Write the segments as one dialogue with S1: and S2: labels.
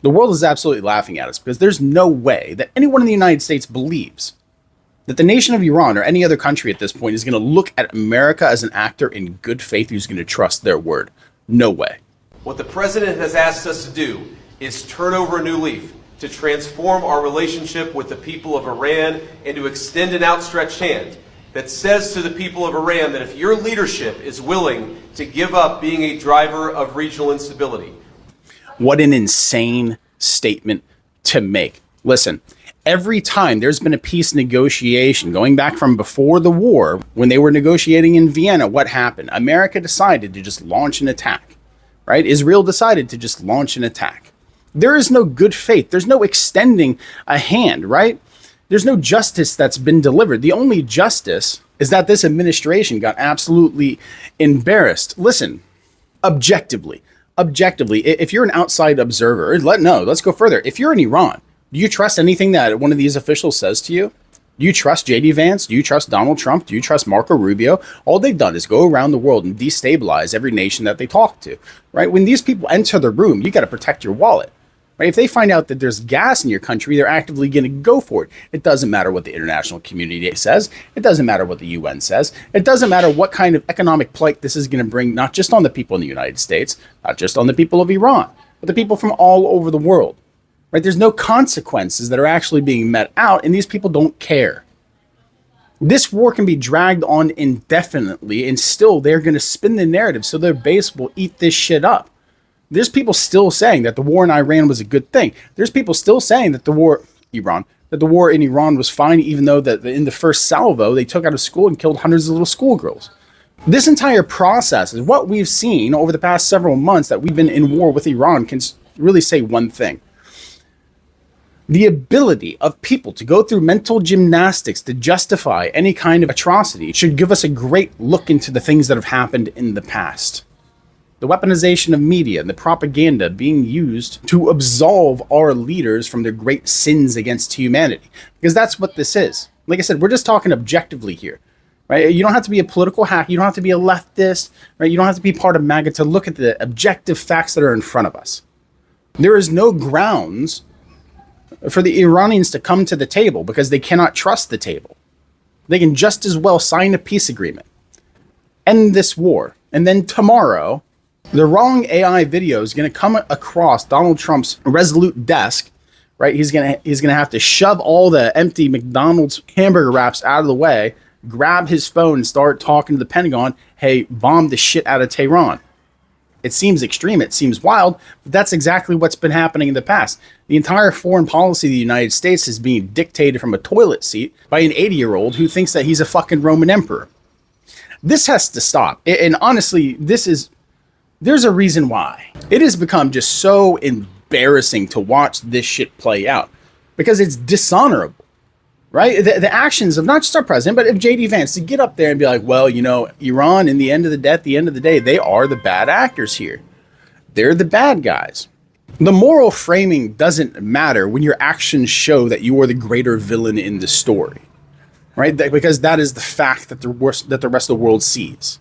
S1: The world is absolutely laughing at us because there's no way that anyone in the United States believes that the nation of Iran or any other country at this point is going to look at America as an actor in good faith who's going to trust their word. No way.
S2: What the president has asked us to do is turn over a new leaf, to transform our relationship with the people of Iran and to extend an outstretched hand that says to the people of Iran that if your leadership is willing to give up being a driver of regional instability.
S1: What an insane statement to make. Listen, every time there's been a peace negotiation going back from before the war, when they were negotiating in Vienna, what happened? America decided to just launch an attack, right? Israel decided to just launch an attack. There is no good faith. There's no extending a hand, right? There's no justice that's been delivered. The only justice is that this administration got absolutely embarrassed. Listen, objectively, if you're an outside observer, let's go further. If you're in Iran, do you trust anything that one of these officials says to you? Do you trust JD Vance? Do you trust Donald Trump? Do you trust Marco Rubio? All they've done is go around the world and destabilize every nation that they talk to, right? When these people enter the room, you got to protect your wallet. Right? If they find out that there's gas in your country, they're actively going to go for it. It doesn't matter what the international community says. It doesn't matter what the UN says. It doesn't matter what kind of economic plight this is going to bring, not just on the people in the United States, not just on the people of Iran, but the people from all over the world. Right? There's no consequences that are actually being met out, and these people don't care. This war can be dragged on indefinitely, and still they're going to spin the narrative so their base will eat this shit up. There's people still saying that the war in Iran was a good thing. There's people still saying that the war in Iran was fine, even though that in the first salvo, they took out of school and killed hundreds of little schoolgirls. This entire process is what we've seen over the past several months that we've been in war with Iran can really say one thing. The ability of people to go through mental gymnastics to justify any kind of atrocity should give us a great look into the things that have happened in the past. The weaponization of media and the propaganda being used to absolve our leaders from their great sins against humanity. Because that's what this is. Like I said, we're just talking objectively here, right? You don't have to be a political hack. You don't have to be a leftist, right? You don't have to be part of MAGA to look at the objective facts that are in front of us. There is no grounds for the Iranians to come to the table because they cannot trust the table. They can just as well sign a peace agreement, end this war, and then tomorrow, the wrong AI video is going to come across Donald Trump's Resolute desk, right? He's going to have to shove all the empty McDonald's hamburger wraps out of the way, grab his phone and start talking to the Pentagon, hey, bomb the shit out of Tehran. It seems extreme, it seems wild, but that's exactly what's been happening in the past. The entire foreign policy of the United States is being dictated from a toilet seat by an 80-year-old who thinks that he's a fucking Roman emperor. This has to stop. And honestly, there's a reason why. It has become just so embarrassing to watch this shit play out because it's dishonorable, right? The actions of not just our president, but of JD Vance to get up there and be like, well, you know, Iran, at the end of the day, they are the bad actors here. They're the bad guys. The moral framing doesn't matter when your actions show that you are the greater villain in the story, right? Because that is the fact that the rest of the world sees.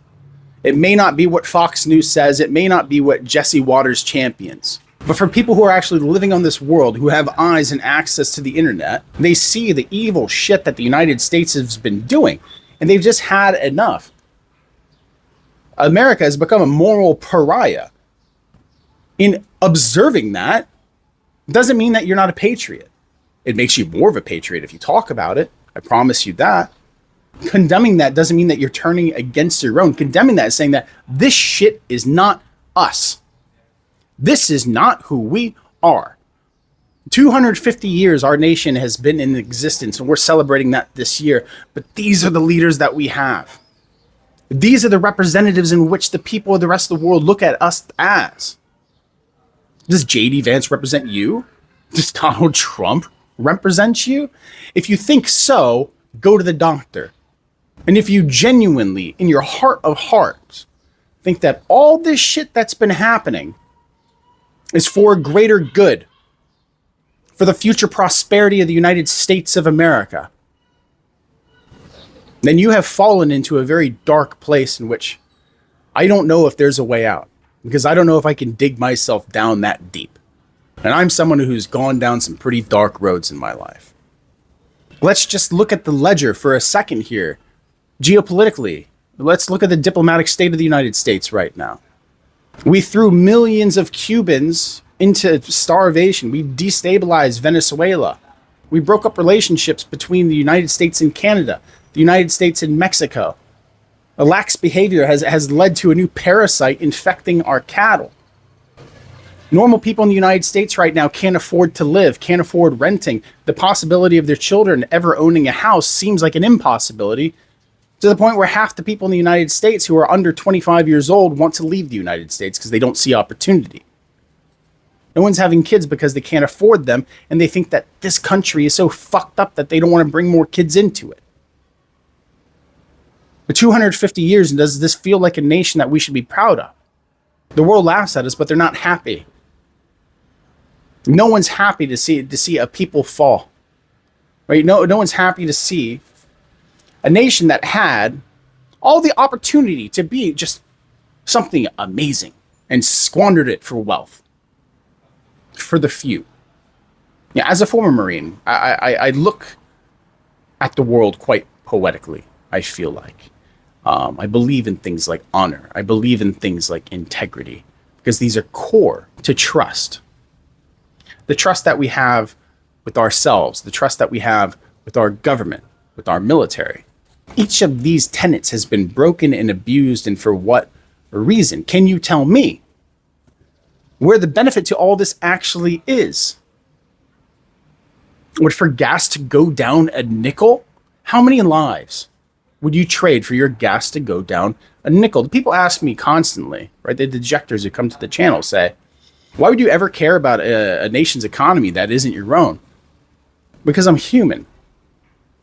S1: It may not be what Fox News says. It may not be what Jesse Waters champions. But for people who are actually living on this world, who have eyes and access to the internet, they see the evil shit that the United States has been doing. And they've just had enough. America has become a moral pariah. In observing that, doesn't mean that you're not a patriot. It makes you more of a patriot if you talk about it. I promise you that. Condemning that doesn't mean that you're turning against your own. Condemning that is saying that this shit is not us. This is not who we are. 250 years our nation has been in existence, and we're celebrating that this year. But these are the leaders that we have. These are the representatives in which the people of the rest of the world look at us as. Does JD Vance represent you? Does Donald Trump represent you? If you think so, go to the doctor. And if you genuinely, in your heart of hearts, think that all this shit that's been happening is for a greater good, for the future prosperity of the United States of America, then you have fallen into a very dark place in which I don't know if there's a way out, because I don't know if I can dig myself down that deep. And I'm someone who's gone down some pretty dark roads in my life. Let's just look at the ledger for a second here. Geopolitically, let's look at the diplomatic state of the United States right now. We threw millions of Cubans into starvation. We destabilized Venezuela. We broke up relationships between the United States and Canada, the United States and Mexico. A lax behavior has led to a new parasite infecting our cattle. Normal people in the United States right now can't afford to live, can't afford renting. The possibility of their children ever owning a house seems like an impossibility, to the point where half the people in the United States who are under 25 years old want to leave the United States because they don't see opportunity. No one's having kids because they can't afford them, and they think that this country is so fucked up that they don't want to bring more kids into it. For 250 years, does this feel like a nation that we should be proud of? The world laughs at us, but they're not happy. No one's happy to see a people fall. Right? No one's happy to see a nation that had all the opportunity to be just something amazing and squandered it for wealth. For the few. Yeah, as a former Marine, I look at the world quite poetically, I feel like. I believe in things like honor. I believe in things like integrity, because these are core to trust. The trust that we have with ourselves, the trust that we have with our government, with our military. Each of these tenets has been broken and abused, and for what reason? Can you tell me where the benefit to all this actually is? Would for gas to go down a nickel? How many lives would you trade for your gas to go down a nickel? The people ask me constantly, right? The dejectors who come to the channel say, why would you ever care about a nation's economy that isn't your own? Because I'm human.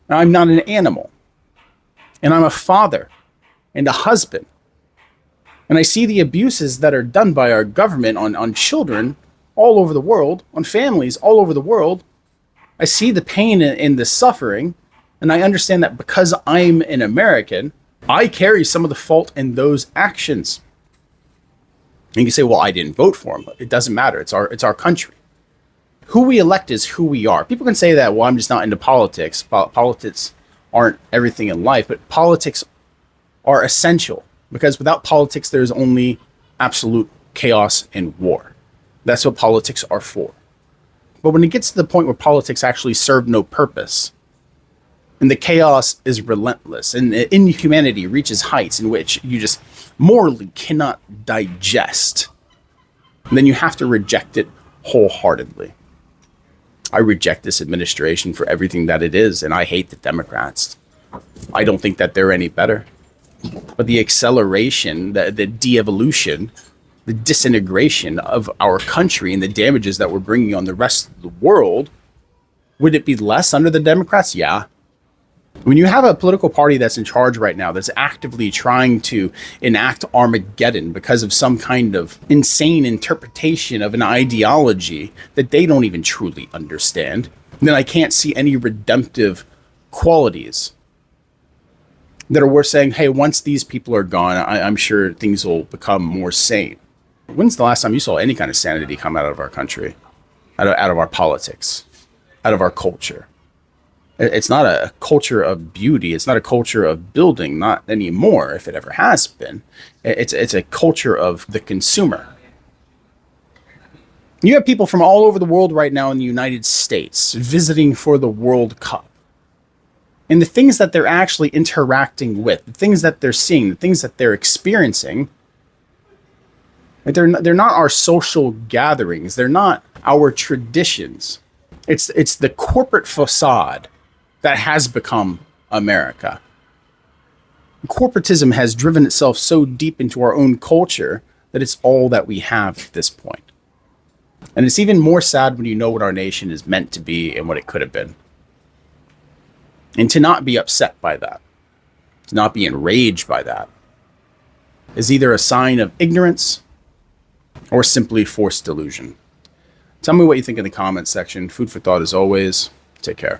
S1: I'm not an animal. And I'm a father and a husband. And I see the abuses that are done by our government on children all over the world, on families all over the world. I see the pain and the suffering, and I understand that because I'm an American, I carry some of the fault in those actions. And you can say, well, I didn't vote for him. It doesn't matter. It's our country. Who we elect is who we are. People can say that, well, I'm just not into politics. Politics aren't everything in life, but politics are essential. Because without politics, there's only absolute chaos and war. That's what politics are for. But when it gets to the point where politics actually serve no purpose, and the chaos is relentless, and the inhumanity reaches heights in which you just morally cannot digest, then you have to reject it wholeheartedly. I reject this administration for everything that it is, and I hate the Democrats. I don't think that they're any better. But the acceleration, the de-evolution, the disintegration of our country and the damages that we're bringing on the rest of the world, would it be less under the Democrats? Yeah. When you have a political party that's in charge right now that's actively trying to enact Armageddon because of some kind of insane interpretation of an ideology that they don't even truly understand, then I can't see any redemptive qualities that are worth saying, hey, once these people are gone, I'm sure things will become more sane. When's the last time you saw any kind of sanity come out of our country, out of our politics, out of our culture? It's not a culture of beauty. It's not a culture of building, not anymore, if it ever has been. It's a culture of the consumer. You have people from all over the world right now in the United States visiting for the World Cup. And the things that they're actually interacting with, the things that they're seeing, the things that they're experiencing, they're not our social gatherings. They're not our traditions. It's the corporate facade that has become America. Corporatism has driven itself so deep into our own culture that it's all that we have at this point. And it's even more sad when you know what our nation is meant to be and what it could have been. And to not be upset by that, to not be enraged by that, is either a sign of ignorance or simply forced delusion. Tell me what you think in the comments section. Food for thought as always. Take care.